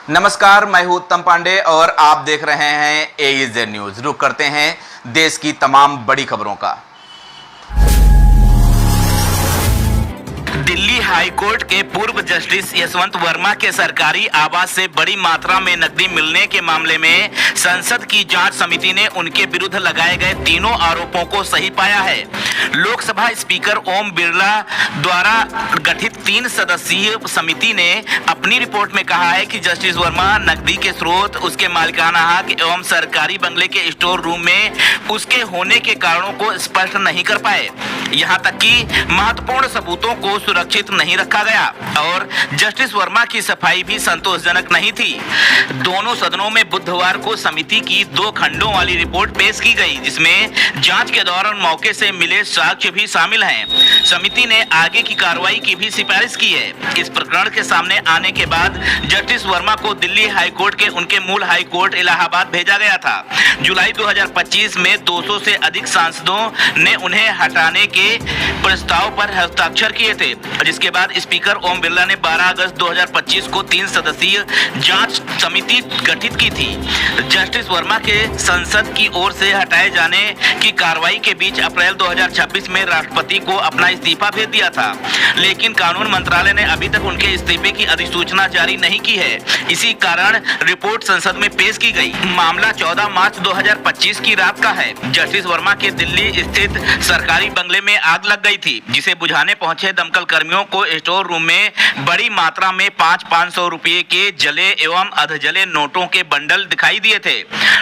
नमस्कार, मैं हूं उत्तम पांडे और आप देख रहे हैं AEZ न्यूज। रुक करते हैं देश की तमाम बड़ी खबरों का। दिल्ली हाई कोर्ट के पूर्व जस्टिस यशवंत वर्मा के सरकारी आवास से बड़ी मात्रा में नकदी मिलने के मामले में संसद की जांच समिति ने उनके विरुद्ध लगाए गए तीनों आरोपों को सही पाया है। लोकसभा स्पीकर ओम बिरला द्वारा गठित 3 सदस्यीय समिति ने अपनी रिपोर्ट में कहा है कि जस्टिस वर्मा नकदी के स्रोत, उसके मालिकाना हक एवं सरकारी बंगले के स्टोर रूम में उसके होने के कारणों को स्पष्ट नहीं कर पाए। यहाँ तक कि महत्वपूर्ण सबूतों को सुरक्षित नहीं रखा गया और जस्टिस वर्मा की सफाई भी संतोषजनक नहीं थी। दोनों सदनों में बुधवार को समिति की 2 खंडों वाली रिपोर्ट पेश की गई, जिसमें जांच के दौरान मौके से मिले साक्ष्य भी शामिल हैं। समिति ने आगे की कार्रवाई की भी सिफारिश की है। इस प्रकरण के सामने आने के बाद जस्टिस वर्मा को दिल्ली हाई कोर्ट के उनके मूल हाई कोर्ट इलाहाबाद भेजा गया था। जुलाई 2025 में 200 से अधिक सांसदों ने उन्हें हटाने के प्रस्ताव पर हस्ताक्षर किए थे, जिसके बाद स्पीकर ओम बिरला ने 12 अगस्त 2025 को 3 सदस्यीय जांच समिति गठित की थी। जस्टिस वर्मा के संसद की ओर से हटाए जाने की कार्रवाई के बीच अप्रैल 2026 में राष्ट्रपति को अपना इस्तीफा भेज दिया था, लेकिन कानून मंत्रालय ने अभी तक उनके इस्तीफे की अधिसूचना जारी नहीं की है। इसी कारण रिपोर्ट संसद में पेश की गई। मामला 14 मार्च 2025 की रात का है। जस्टिस वर्मा के दिल्ली स्थित सरकारी बंगले में आग लग गई थी, जिसे बुझाने पहुंचे दमकल कर्मियों को स्टोर रूम में बड़ी मात्रा में 500 रुपए के जले एवं अधजले नोटों के बंडल दिखाई दिए थे।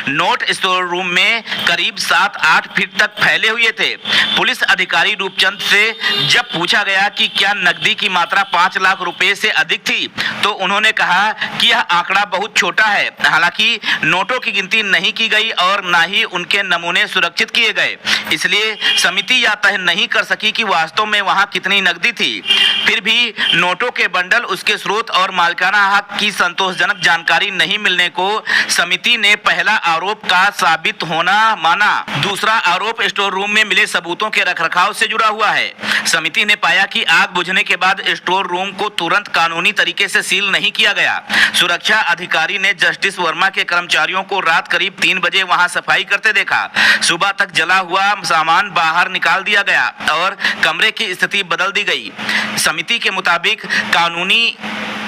नोट स्टोर रूम में करीब 7-8 फीट तक फैले हुए थे। पुलिस अधिकारी रूपचंद से जब पूछा गया कि क्या नकदी की मात्रा 5 लाख रुपए से अधिक थी, तो उन्होंने कहा कि यह आंकड़ा बहुत छोटा है। हालांकि नोटों की गिनती नहीं की गई और न ही उनके नमूने सुरक्षित किए गए, इसलिए समिति यह तय नहीं कर सकी कि वास्तव में वहां कितनी नकदी थी। फिर भी नोटों के बंडल, उसके स्रोत और मालिकाना हक की संतोषजनक जानकारी नहीं मिलने को समिति ने पहला आरोप का साबित होना माना। दूसरा आरोप स्टोर रूम में मिले सबूतों के रखरखाव से जुड़ा हुआ है। समिति ने पाया कि आग बुझने के बाद स्टोर रूम को तुरंत कानूनी तरीके से सील नहीं किया गया। सुरक्षा अधिकारी ने जस्टिस वर्मा के कर्मचारियों को रात करीब 3 बजे वहां सफाई करते देखा। सुबह तक जला हुआ सामान बाहर निकाल दिया गया और कमरे की स्थिति बदल दी गई। समिति के मुताबिक कानूनी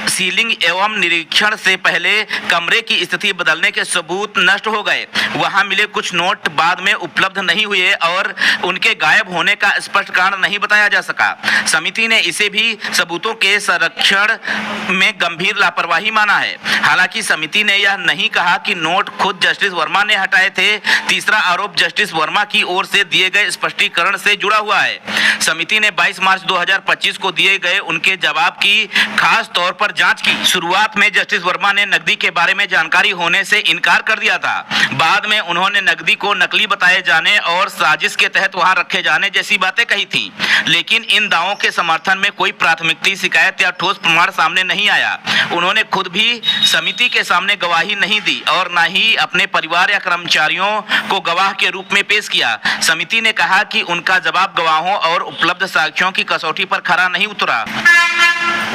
सीलिंग एवं निरीक्षण से पहले कमरे की स्थिति बदलने के सबूत नष्ट हो गए। वहां मिले कुछ नोट बाद में उपलब्ध नहीं हुए और उनके गायब होने का स्पष्ट कारण नहीं बताया जा सका। समिति ने इसे भी सबूतों के संरक्षण में गंभीर लापरवाही माना है। हालांकि समिति ने यह नहीं कहा कि नोट खुद जस्टिस वर्मा ने हटाए थे। तीसरा आरोप जस्टिस वर्मा की ओर से दिए गए स्पष्टीकरण से जुड़ा हुआ है। समिति ने 22 मार्च 2025 को दिए गए उनके जवाब की खास तौर पर जांच की। शुरुआत में जस्टिस वर्मा ने नकदी के बारे में जानकारी होने से इनकार कर दिया था। बाद में उन्होंने नकदी को नकली बताए जाने और साजिश के तहत वहां रखे जाने जैसी बातें कही थी, लेकिन इन दावों के समर्थन में कोई प्राथमिक शिकायत या ठोस प्रमाण सामने नहीं आया। उन्होंने खुद भी समिति के सामने गवाही नहीं दी और न ही अपने परिवार या कर्मचारियों को गवाह के रूप में पेश किया। समिति ने कहा कि उनका जवाब गवाहों और उपलब्ध साक्ष्यों की कसौटी पर खरा नहीं उतरा।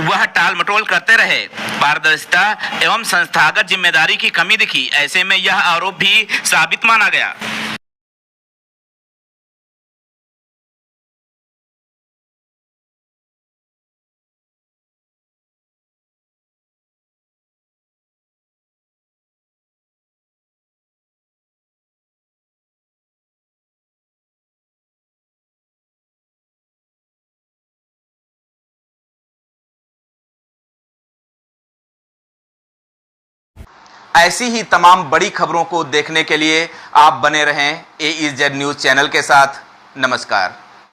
वह टाल मटोल करते रहे। पारदर्शिता एवं संस्थागत जिम्मेदारी की कमी दिखी। ऐसे में यह आरोप भी साबित माना गया। ऐसी ही तमाम बड़ी खबरों को देखने के लिए आप बने रहें AEZ न्यूज चैनल के साथ। नमस्कार।